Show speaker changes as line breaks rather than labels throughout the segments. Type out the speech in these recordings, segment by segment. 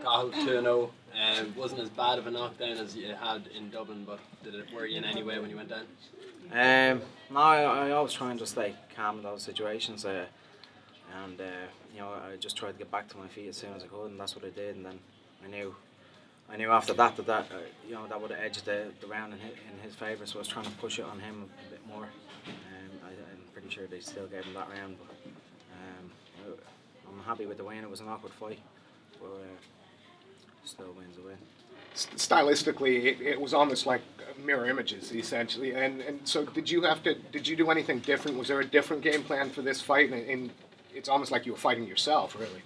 Cathal 2-0. Wasn't as bad of a knockdown as you had in Dublin, but did it worry you in any way when you went down?
No, I always try and just stay calm in those situations, and you know, I just tried to get back to my feet as soon as I could, and that's what I did. And then I knew after that you know, that would have edged the round in his favour, so I was trying to push it on him a bit more. I'm pretty sure they still gave him that round, but I'm happy with the win. It was an awkward fight, but still wins a win.
Stylistically, it was almost like mirror images, essentially. And so, did you do anything different? Was there a different game plan for this fight? And it's almost like you were fighting yourself, really.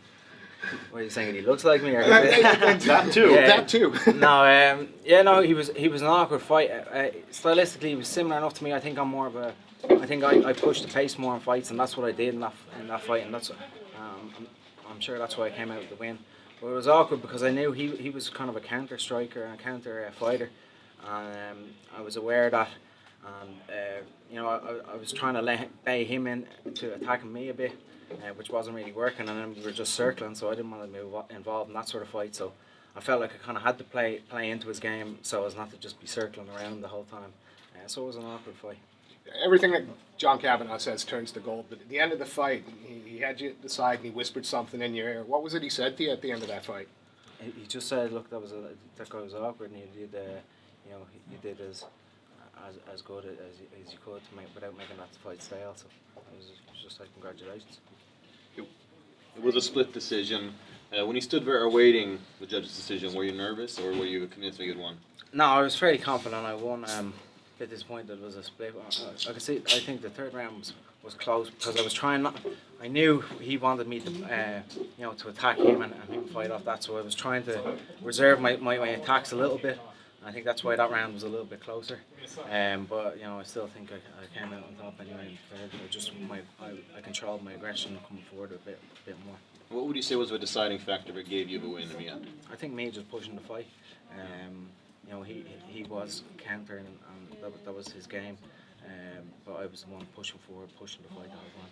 What are you saying? He looks like me, or
that too?
Yeah.
That too.
No, no, he was an awkward fight. Stylistically, he was similar enough to me. I think I'm more of a. I think I pushed the pace more in fights, and that's what I did in that fight, and that's. I'm sure that's why I came out with the win. But it was awkward because I knew he was kind of a counter striker and a counter fighter, and I was aware of that. And you know, I was trying to bait him in to attacking me a bit, which wasn't really working, and then we were just circling, so I didn't want to be involved in that sort of fight. So I felt like I kind of had to play into his game, so as not to just be circling around the whole time. So it was an awkward fight.
Everything that John Kavanagh says turns to gold, but at the end of the fight, he had you at the side and he whispered something in your ear. What was it he said to you at the end of that fight?
He just said, "Look, that guy was awkward, and you did, you know, you did as good as you could without making that fight stale." So it was just like, congratulations.
It was a split decision. When you stood there awaiting the judge's decision, were you nervous or were you convinced that you'd won?
No, I was fairly confident I won. A bit disappointed it was a split. I think the third round was close because I was trying not. I knew he wanted me to, you know, to attack him and him fight off that. So I was trying to reserve my attacks a little bit. I think that's why that round was a little bit closer. But you know, I still think I came out on top anyway. I controlled my aggression coming forward a bit more.
What would you say was the deciding factor that gave you the win in the end?
I think me just pushing the fight. You know, he was countering, and that was his game. But I was the one pushing forward, pushing the fight the whole time.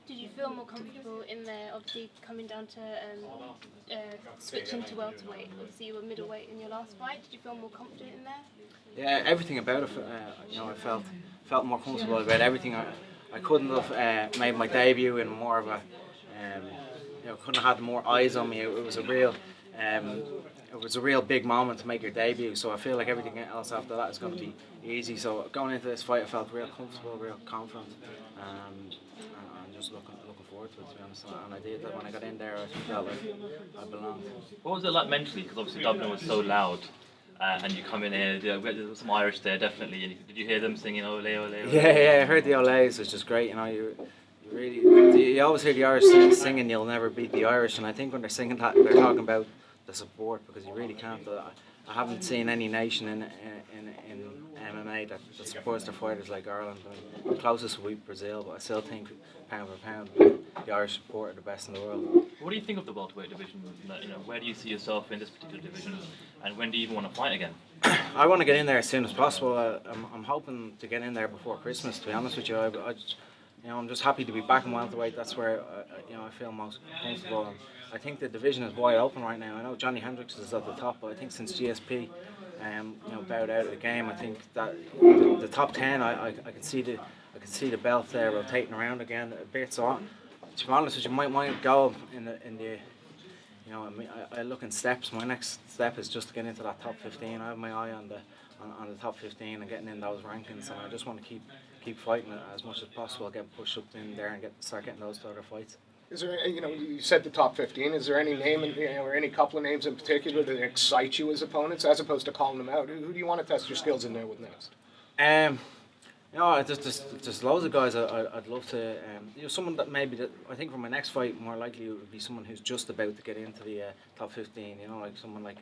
Did you feel more comfortable in there, obviously coming down to switching to welterweight? Obviously you were middleweight in your last fight. Did you feel more confident in there?
Yeah, everything about it. You know, I felt more comfortable about everything. I couldn't have made my debut in more of a. You know, couldn't have had more eyes on me. It was a real. It was a real big moment to make your debut, so I feel like everything else after that is going to be easy. So going into this fight, I felt real comfortable, real confident, and just looking forward to it, to be honest. And I did that when I got in there. I felt like I belonged.
What was it like mentally? Because obviously Dublin was so loud, and you come in here. There was some Irish there, definitely. And did you hear them singing "Ole, ole, ole"?
Yeah, I heard the Olays, which is great. You know, you always hear the Irish singing, "You'll never beat the Irish," and I think when they're singing that, they're talking about the support, because you really can't. I haven't seen any nation in MMA that supports their fighters like Ireland. I mean, the closest would be Brazil, but I still think pound for pound the Irish support are the best in the world.
What do you think of the welterweight division? You know, where do you see yourself in this particular division, and when do you even want to fight again?
I want to get in there as soon as possible. I'm hoping to get in there before Christmas. To be honest with you, I'm just happy to be back in welterweight. That's where I feel most comfortable. And I think the division is wide open right now. I know Johnny Hendricks is at the top, but I think since GSP, bowed out of the game, I think that the top 10, I can see the belt there rotating around again a bit. So to be honest with you, might go in the. You know, I look in steps. My next step is just to get into that top 15. I have my eye on the top 15 and getting in those rankings, and I just want to keep fighting it as much as possible, get pushed up in there and start getting those other fights.
Is there, you said the top 15. Is there any name or any couple of names in particular that excite you as opponents, as opposed to calling them out? Who do you want to test your skills in there with next?
There's loads of guys I'd love to. Someone that I think for my next fight, more likely it would be someone who's just about to get into the top 15. You know, like someone like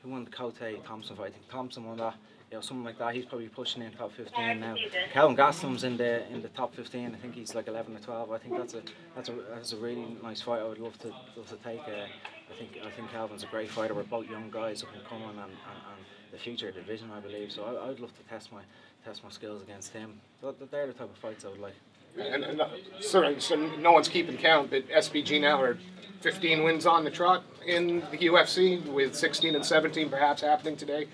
who won the Cote Thompson fight. I think Thompson won that. You know, someone like that. He's probably pushing in top 15 now. Calvin Gastelum's in the top 15. I think he's like 11 or 12. I think that's a really nice fight. I would love to take. I think Calvin's a great fighter. We're both young guys up and coming and the future division, I believe. So I would love to test my skills against him. But they're the type of fights I would like.
And so no one's keeping count, but SBG now are 15 wins on the trot in the UFC, with 16 and 17 perhaps happening today.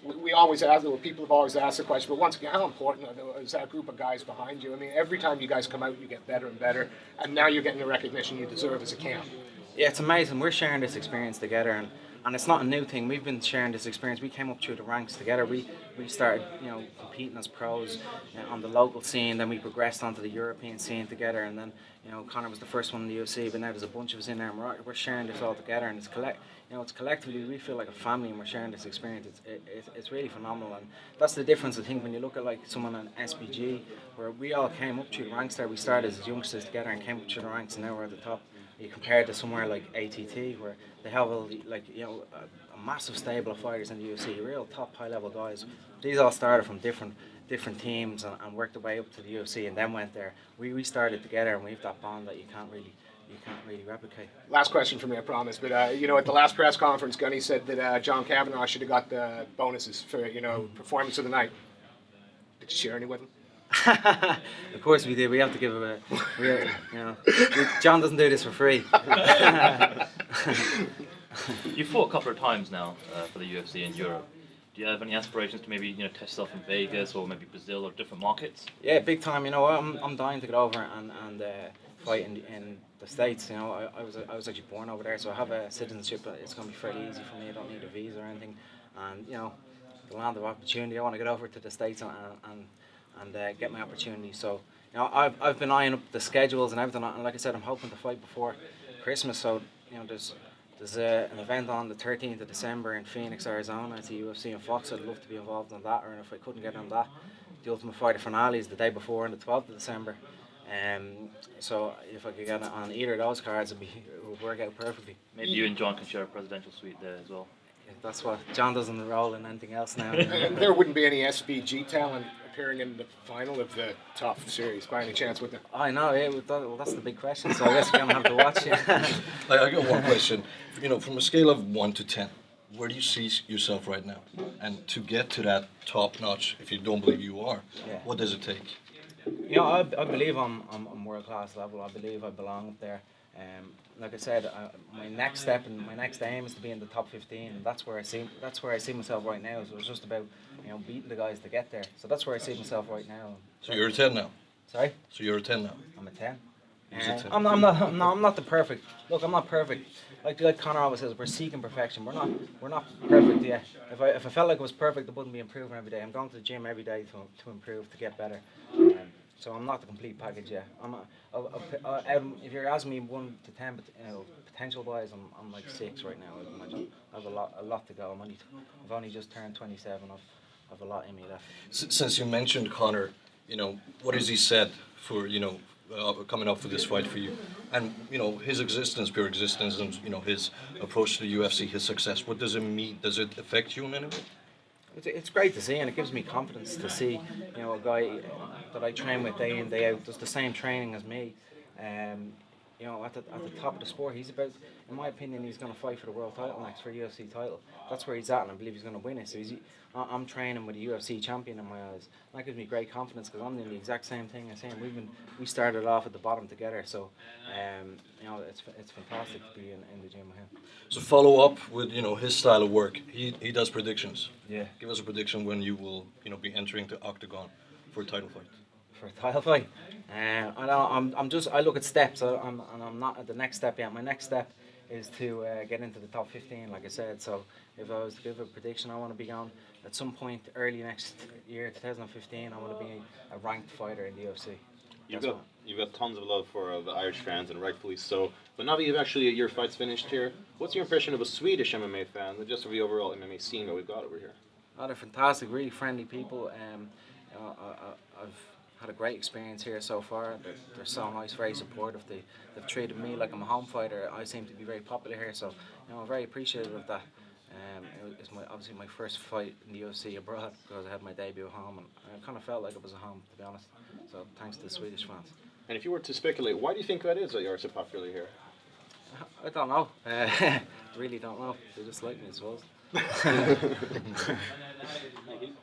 We always ask, or people have always asked the question, but once again, how important is that group of guys behind you? I mean, every time you guys come out, you get better and better, and now you're getting the recognition you deserve as a camp.
Yeah, it's amazing. We're sharing this experience together, and it's not a new thing. We've been sharing this experience. We came up through the ranks together. We started, competing as pros on the local scene. Then we progressed onto the European scene together, and then, Conor was the first one in the UFC. But now there's a bunch of us in there, and we're sharing this all together. And it's collectively we feel like a family, and we're sharing this experience. It's really phenomenal, and that's the difference. I think when you look at like someone in SBG, where we all came up through the ranks there. We started as youngsters together and came up through the ranks, and now we're at the top. You compare it to somewhere like ATT, where they have a massive stable of fighters in the UFC, real top high level guys. These all started from different teams and worked their way up to the UFC, and then went there. We started together, and we have that bond that you can't really replicate.
Last question for me, I promise. But at the last press conference, Gunny said that John Kavanagh should have got the bonuses for performance of the night. Did you share any with him?
Of course we did. We have to give him John doesn't do this for free.
You fought a couple of times now for the UFC in Europe. Do you have any aspirations to maybe test yourself in Vegas or maybe Brazil or different markets?
Yeah, big time. I'm dying to get over and fight in the States. I was actually born over there, so I have a citizenship. It's going to be fairly easy for me. I don't need a visa or anything, and the land of opportunity. I want to get over to the States and get my opportunity. So I've been eyeing up the schedules and everything, and like I said, I'm hoping to fight before Christmas. So there's an event on the 13th of December in Phoenix, Arizona. It's the UFC in Fox. I'd love to be involved in that, or if I couldn't get on that, the Ultimate Fighter finale is the day before on the 12th of December. So if I could get on either of those cards, it would work out perfectly.
Maybe you and John can share a presidential suite there as well.
That's what John doesn't roll in anything else now.
There wouldn't be any SBG talent appearing in the final of the top series by any chance, would there?
I know, yeah. Well, that's the big question. So I guess we're gonna have to watch it.
I got one question. From a scale of 1 to 10, where do you see yourself right now? And to get to that top notch, if you don't believe you are, what does it take?
I believe I'm world class level. I believe I belong up there. Like I said, my next step and my next aim is to be in the top 15, and that's where I see myself right now. So it's just about beating the guys to get there. So that's where I see myself right now.
So you're a 10 now.
Sorry?
So you're a 10 now.
I'm a 10.
He's a 10.
I'm not the perfect. Look, I'm not perfect. Like Conor always says, we're seeking perfection. We're not perfect yet. If I felt like it was perfect, I wouldn't be improving every day. I'm going to the gym every day to improve, to get better. So I'm not the complete package yet. If you're asking me 1 to 10, but potential wise, I'm like 6 right now. I imagine I have a lot to go. I've only just turned 27. I've a lot in me left.
Since you mentioned Conor, what has he said for coming up for this fight for you, and his pure existence, and his approach to the UFC, his success. What does it mean? Does it affect you in any way?
It's great to see, and it gives me confidence to see a guy that I train with day in, day out does the same training as me. At the top of the sport, he's about, in my opinion, he's going to fight for the world title next, for a UFC title. That's where he's at, and I believe he's going to win it. So I'm training with a UFC champion in my eyes. And that gives me great confidence because I'm doing the exact same thing as him. We started off at the bottom together, so it's fantastic to be in the gym with him.
So follow up with his style of work. He does predictions.
Yeah.
Give us a prediction when you will be entering the octagon for a title fight.
For a title fight, I look at steps. I'm not at the next step yet. My next step is to get into the top 15, like I said. So if I was to give a prediction, I want to be on at some point early next year, 2015. I want to be a ranked fighter in the UFC.
You've got tons of love for the Irish fans, and rightfully so. But now that your fight's finished here, what's your impression of a Swedish MMA fan, and just of the overall MMA scene that we've got over here?
Oh, they're fantastic, really friendly people. I've had a great experience here so far. They're so nice, very supportive. They've treated me like I'm a home fighter. I seem to be very popular here, so I'm very appreciative of that. It's obviously my first fight in the UFC abroad because I had my debut at home, and I kind of felt like it was a home, to be honest. So thanks to the Swedish fans.
And if you were to speculate, why do you think that is that you're so popular here?
I don't know. Really don't know. They just like me, I suppose.
Thank you.